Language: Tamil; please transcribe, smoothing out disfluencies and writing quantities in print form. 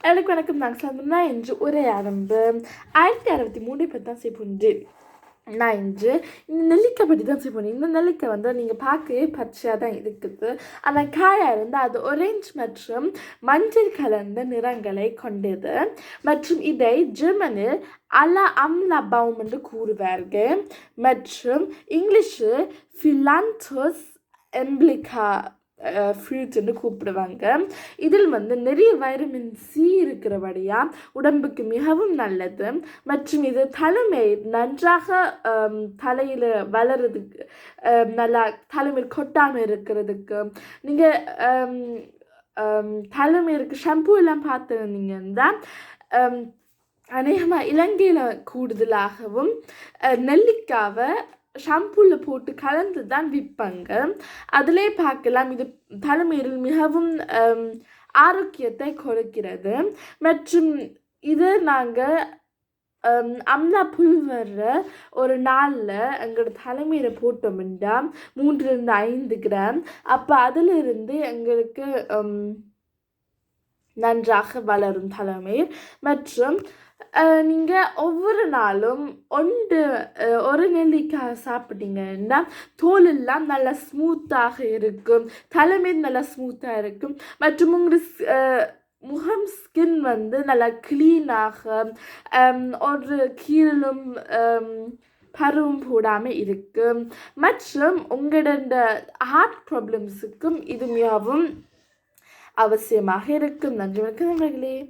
எனக்கு வணக்கம். நாங்கள் சார்ந்தோம்னா இன்று உரையாரம்பு 1963 பற்றி தான் செய்ய நான் இன்று இந்த நெல்லிக்காய் பற்றி தான் செய்ய இந்த நெல்லிக்காய் வந்து நீங்கள் பார்க்கவே பச்சையாக தான் இருக்குது. ஆனால் காயாக இருந்தால் அது ஒரேஞ்ச் மற்றும் மஞ்சள் கலந்த நிறங்களை கொண்டது மற்றும் இதை ஜெர்மனில் அம்லா பவும் என்று கூறுவார்கள் மற்றும் இங்கிலீஷில் ஃபிலான்தஸ் எம்பிளிகா ஃப்ரூட்ஸ்ன்னு கூப்பிடுவாங்க. இதில் வந்து நிறைய வைட்டமின் சி இருக்கிறபடியாக உடம்புக்கு மிகவும் நல்லது மற்றும் இது தலைமை நன்றாக தலையில் வளர்கிறதுக்கு நல்லா தலைமையில் கொட்டாமல் இருக்கிறதுக்கு நீங்கள் தலைமையிற்கு ஷாம்பு எல்லாம் பார்த்துருந்தீங்கன்னா அநேகமாக இலங்கையில் கூடுதலாகவும் நெல்லிக்காவை ஷாம்பூவில் போட்டு கலந்து தான் விற்பாங்க. அதிலே பார்க்கலாம் இது தலைமையில் மிகவும் ஆரோக்கியத்தை கொடுக்கிறது மற்றும் இது நாங்கள் அம்லா புல்வர ஒரு நாளில் எங்களோட தலைமையில் போட்டோம்னா 3-5 கிராம் அப்போ அதிலிருந்து எங்களுக்கு நன்றாக வளரும் தலைமை மற்றும் நீங்கள் ஒவ்வொரு நாளும் ஒரு நெல்லிக்காய் சாப்பிட்டீங்கன்னா தோல் எல்லாம் நல்லா ஸ்மூத்தாக இருக்கும், தலைமை நல்லா ஸ்மூத்தாக இருக்கும் மற்றும் உங்களோட முகம் ஸ்கின் வந்து நல்லா க்ளீனாக ஒரு கீழலும் பருவம் போடாமல் இருக்கும் மற்றும் உங்களோட ஹார்ட் ப்ராப்ளம்ஸுக்கும் இது மிகவும் அவசியமாக இருக்கும். நன்றி வணக்கம் நண்பர்களே.